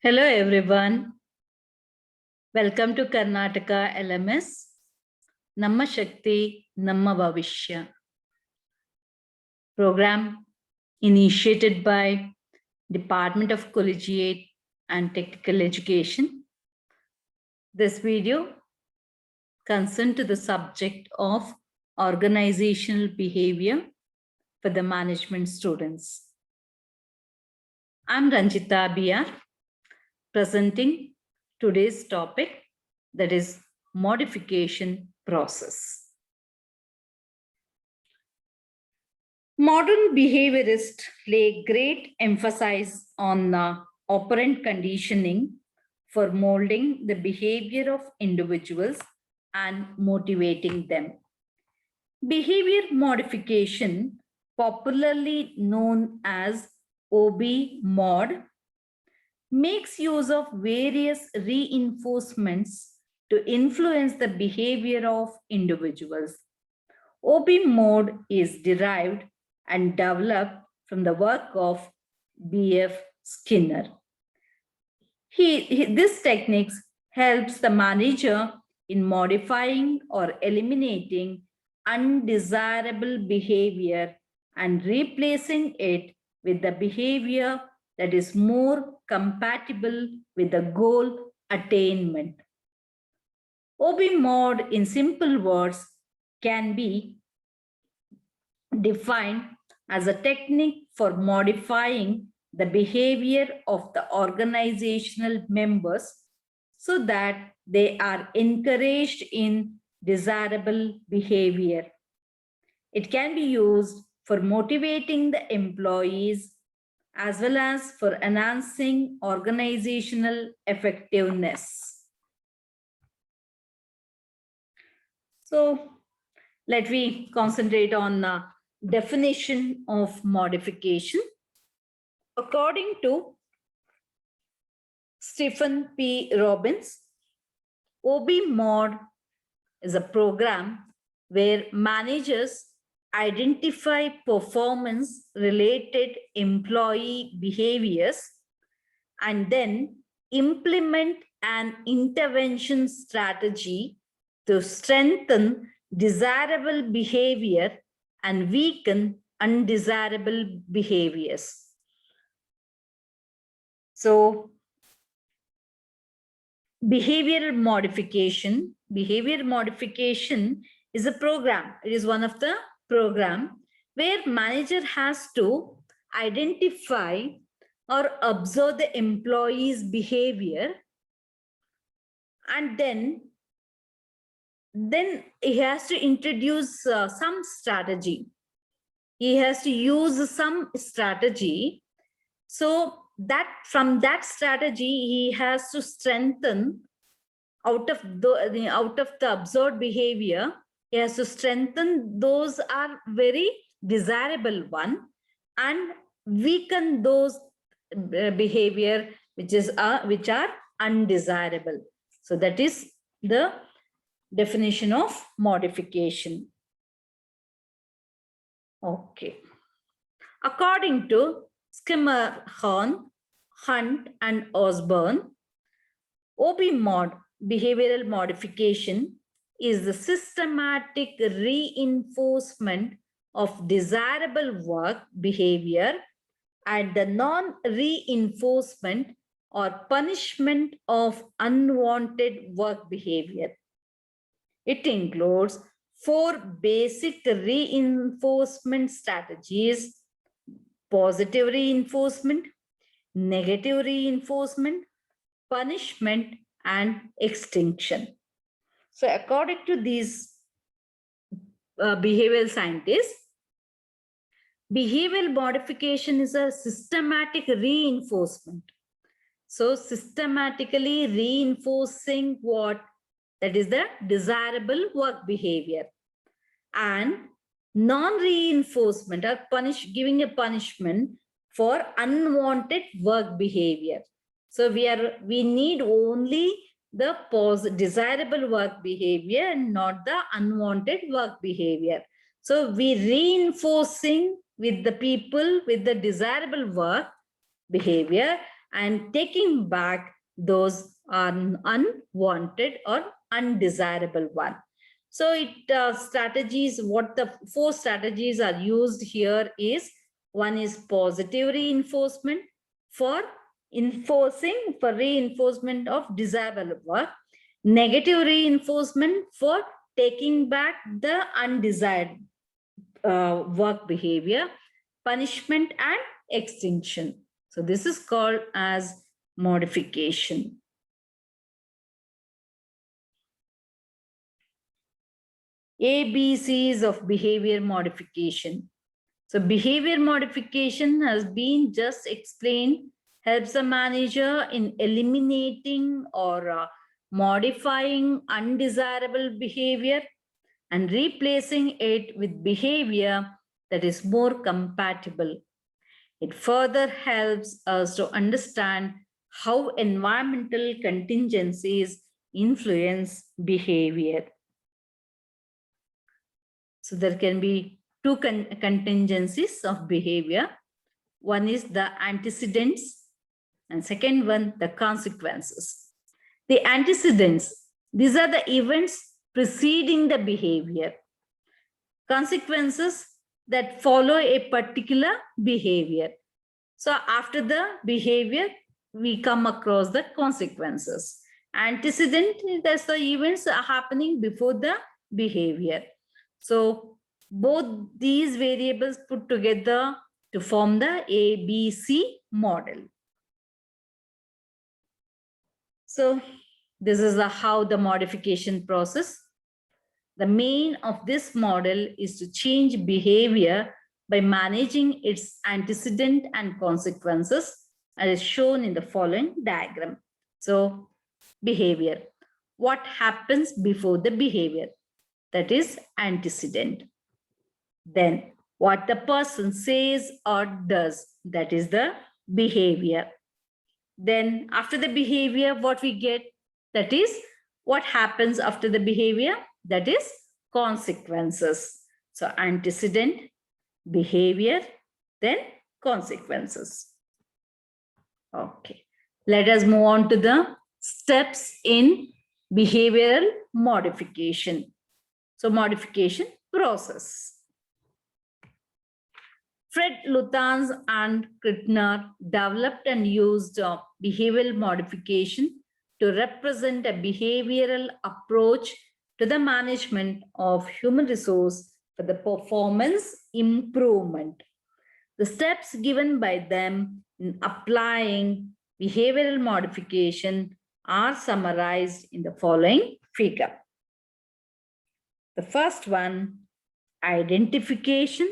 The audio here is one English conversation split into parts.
Hello everyone. Welcome to Karnataka LMS. Namma Shakti, Namma Bhavishya. Program initiated by Department of Collegiate and Technical Education. This video concerned to the subject of organizational behavior for the management students. I'm Ranjita Biyar, presenting today's topic, that is modification process. Modern behaviorists lay great emphasis on operant conditioning for molding the behavior of individuals and motivating them. Behavior modification, popularly known as OB mod, makes use of various reinforcements to influence the behavior of individuals. OB mode is derived and developed from the work of B.F. Skinner. This technique helps the manager in modifying or eliminating undesirable behavior and replacing it with the behavior that is more compatible with the goal attainment. OB mode, in simple words, can be defined as a technique for modifying the behavior of the organizational members so that they are encouraged in desirable behavior. It can be used for motivating the employees as well as for enhancing organizational effectiveness. So let me concentrate on the definition of modification. According to Stephen P. Robbins, OB mod is a program where managers identify performance-related employee behaviors and then implement an intervention strategy to strengthen desirable behavior and weaken undesirable behaviors. So, behavior modification is a program. It is one of the program where manager has to identify or observe the employee's behavior, and then he has to introduce some strategy. He has to use some strategy. So that from that strategy, he has to strengthen out of the observed behavior. He has to strengthen those are very desirable one and weaken those behavior which are undesirable. So that is the definition of modification. Okay. According to Skimmerhorn, Hunt, and Osborne, OB mod, behavioral modification, is the systematic reinforcement of desirable work behavior and the non-reinforcement or punishment of unwanted work behavior. It includes 4 basic reinforcement strategies: positive reinforcement, negative reinforcement, punishment, and extinction. So according to these behavioral scientists, behavioral modification is a systematic reinforcement. So systematically reinforcing what? That is the desirable work behavior. And non-reinforcement or giving a punishment for unwanted work behavior. So we need only the desirable work behavior and not the unwanted work behavior. So we reinforcing with the people with the desirable work behavior and taking back those unwanted or undesirable one. So strategies, what the 4 strategies are used here is, one is positive reinforcement for reinforcement of desirable work, negative reinforcement for taking back the undesired work behavior, punishment and extinction. So this is called as modification. ABCs of behavior modification. So behavior modification has been just explained, helps a manager in eliminating or modifying undesirable behavior and replacing it with behavior that is more compatible. It further helps us to understand how environmental contingencies influence behavior. So there can be 2 contingencies of behavior. One is the antecedents, and second one, the consequences. The antecedents, these are the events preceding the behavior. Consequences that follow a particular behavior. So after the behavior, we come across the consequences. Antecedent, that's the events are happening before the behavior. So both these variables put together to form the ABC model. So this is how the modification process. The main of this model is to change behavior by managing its antecedent and consequences, as is shown in the following diagram. So behavior, what happens before the behavior? That is antecedent. Then what the person says or does, that is the behavior. Then after the behavior, what we get, that is what happens after the behavior, that is consequences. So antecedent, behavior, then consequences. Okay, let us move on to the steps in behavioral modification. So modification process. Fred Luthans and Krittner developed and used behavioral modification to represent a behavioral approach to the management of human resource for the performance improvement. The steps given by them in applying behavioral modification are summarized in the following figure. The first one, identification,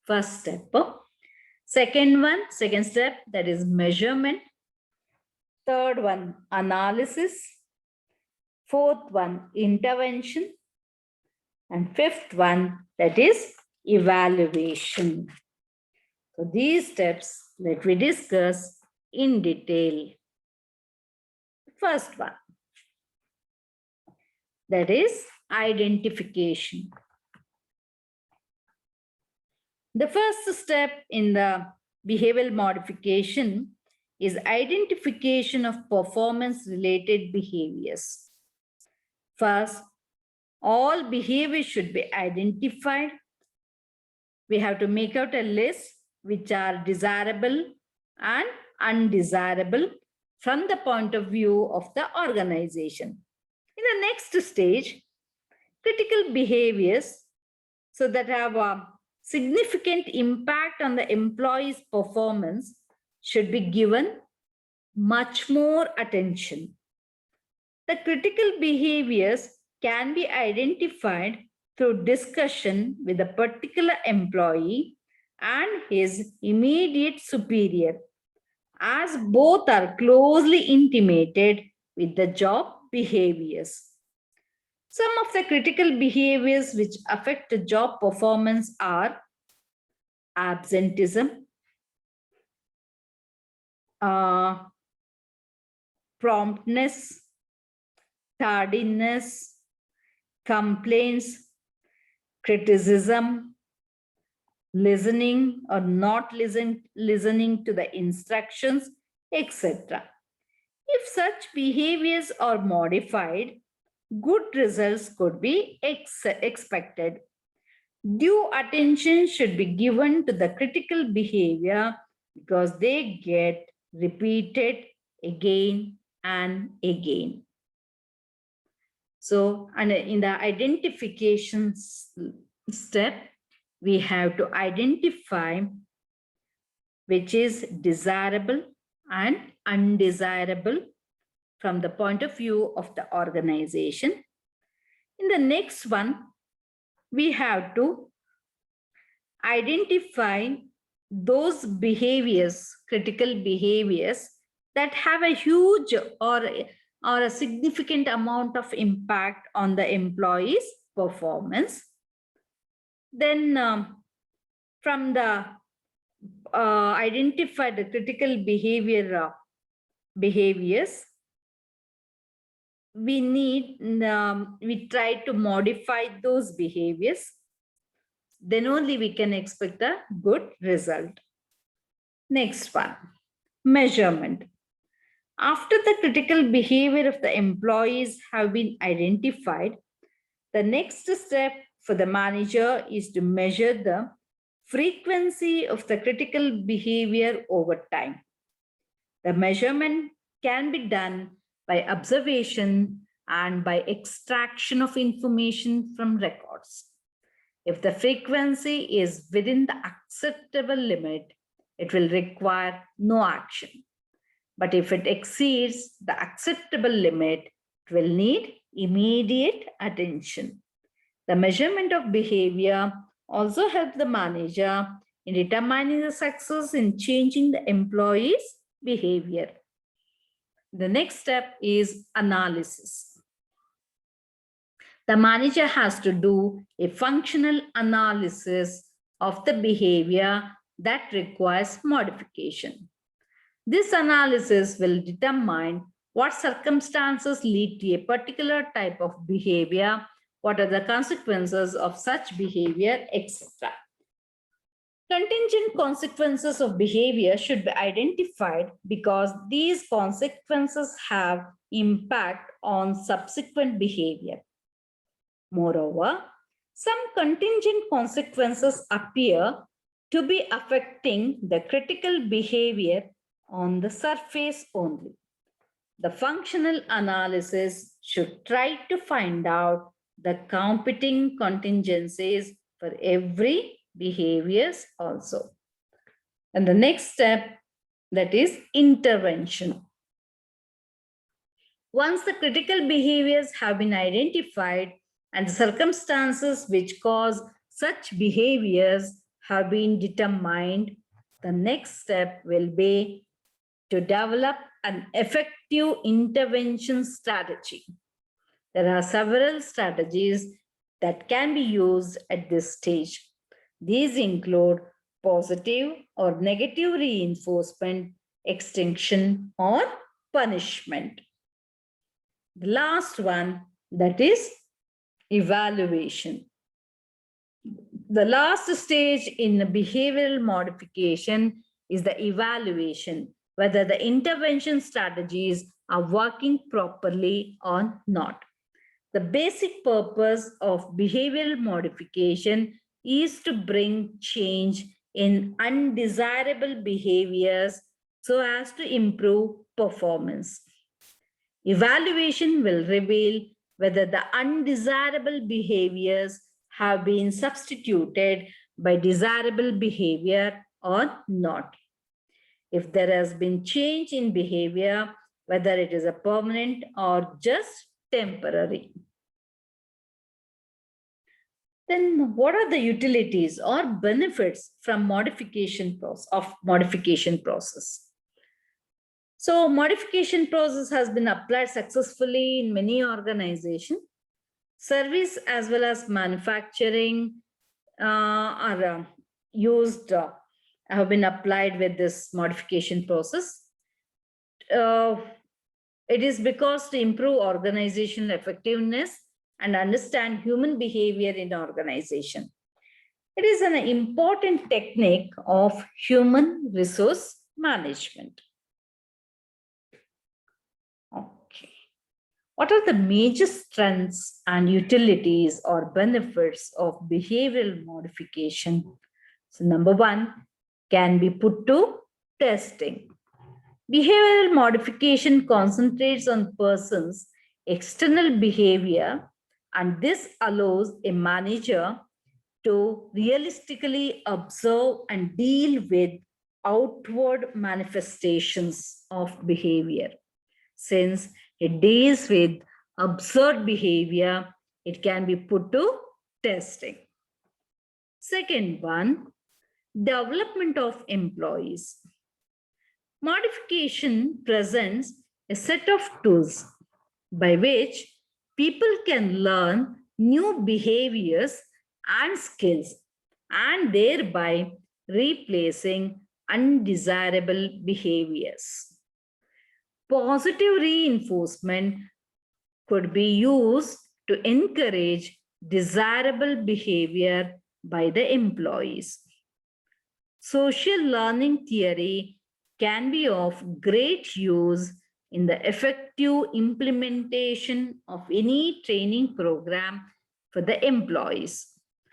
first step. Second step, that is measurement. Third one, analysis. Fourth one, intervention. And fifth one, that is evaluation. So these steps, let me discuss in detail. First one, that is identification. The first step in the behavioral modification is identification of performance-related behaviors. First, all behaviors should be identified. We have to make out a list which are desirable and undesirable from the point of view of the organization. In the next stage, critical behaviors, so that have a significant impact on the employee's performance, should be given much more attention. The critical behaviors can be identified through discussion with a particular employee and his immediate superior, as both are closely intimated with the job behaviors. Some of the critical behaviors which affect the job performance are absenteeism, promptness, tardiness, complaints, criticism, listening or not listening to the instructions etc. If such behaviors are modified, good results could be expected. Due attention should be given to the critical behavior because they get repeated again and again. So, and in the identification step, we have to identify which is desirable and undesirable from the point of view of the organization. In the next one, we have to identify those behaviors, critical behaviors that have a huge or a significant amount of impact on the employee's performance. Then from the identify the critical behaviors, we try to modify those behaviors. Then only we can expect a good result. Next one, measurement. After the critical behavior of the employees have been identified, the next step for the manager is to measure the frequency of the critical behavior over time. The measurement can be done by observation and by extraction of information from records. If the frequency is within the acceptable limit, it will require no action. But if it exceeds the acceptable limit, it will need immediate attention. The measurement of behavior also helps the manager in determining the success in changing the employee's behavior. The next step is analysis. The manager has to do a functional analysis of the behavior that requires modification. This analysis will determine what circumstances lead to a particular type of behavior, what are the consequences of such behavior, etc. Contingent consequences of behavior should be identified because these consequences have impact on subsequent behavior. Moreover, some contingent consequences appear to be affecting the critical behavior on the surface only. The functional analysis should try to find out the competing contingencies for every behaviors also. And the next step, that is intervention. Once the critical behaviors have been identified and the circumstances which cause such behaviors have been determined, the next step will be to develop an effective intervention strategy. There are several strategies that can be used at this stage. These include positive or negative reinforcement, extinction, or punishment. The last one, that is evaluation. The last stage in behavioral modification is the evaluation, whether the intervention strategies are working properly or not. The basic purpose of behavioral modification is to bring change in undesirable behaviors so as to improve performance. Evaluation will reveal whether the undesirable behaviors have been substituted by desirable behavior or not. If there has been change in behavior, whether it is a permanent or just temporary. Then what are the utilities or benefits from modification process? So modification process has been applied successfully in many organizations. Service as well as manufacturing are used, have been applied with this modification process. It is because to improve organizational effectiveness and understand human behavior in organization. It is an important technique of human resource management. What are the major strengths and utilities or benefits of behavioral modification? So number one, can be put to testing. Behavioral modification concentrates on person's external behavior, and this allows a manager to realistically observe and deal with outward manifestations of behavior. Since it deals with observed behavior, it can be put to testing. Second one, development of employees. Modification presents a set of tools by which people can learn new behaviors and skills and thereby replacing undesirable behaviors. Positive reinforcement could be used to encourage desirable behavior by the employees. Social learning theory can be of great use in the effective implementation of any training program for the employees.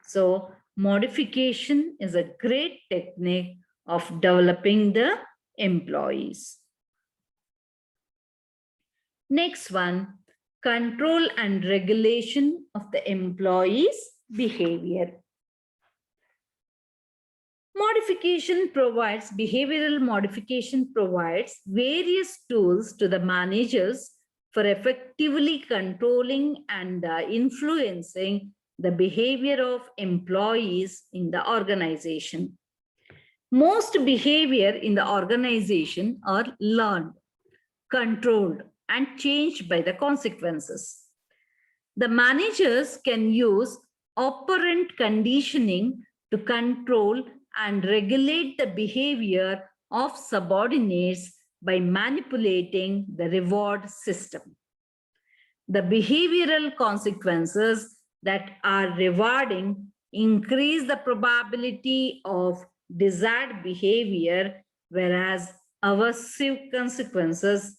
So, modification is a great technique of developing the employees. Next one, control and regulation of the employees' behavior. Behavioral modification provides various tools to the managers for effectively controlling and influencing the behavior of employees in the organization. Most behavior in the organization are learned, controlled, and changed by the consequences. The managers can use operant conditioning to control and regulate the behavior of subordinates by manipulating the reward system. The behavioral consequences that are rewarding increase the probability of desired behavior, whereas aversive consequences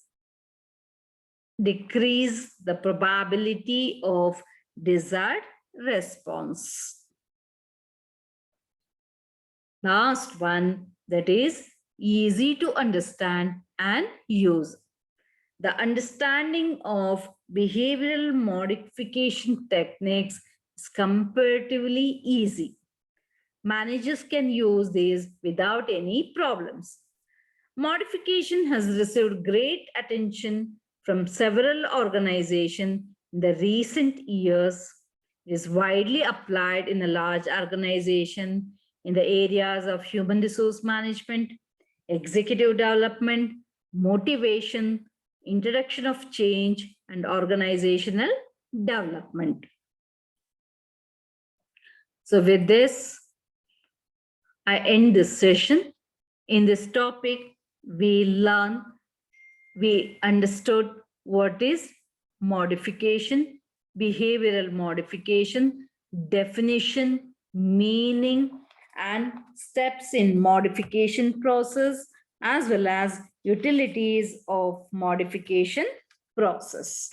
decrease the probability of desired response. Last one, that is easy to understand and use. The understanding of behavioral modification techniques is comparatively easy. Managers can use these without any problems. Modification has received great attention from several organizations in the recent years. It is widely applied in a large organization in the areas of human resource management, executive development, motivation, introduction of change, and organizational development. So with this, I end this session. In this topic, we understood what is modification, behavioral modification, definition, meaning, and steps in modification process, as well as utilities of modification process.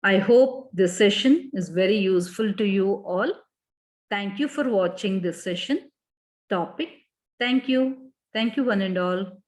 I hope this session is very useful to you all. Thank you for watching this session topic. Thank you. Thank you, one and all.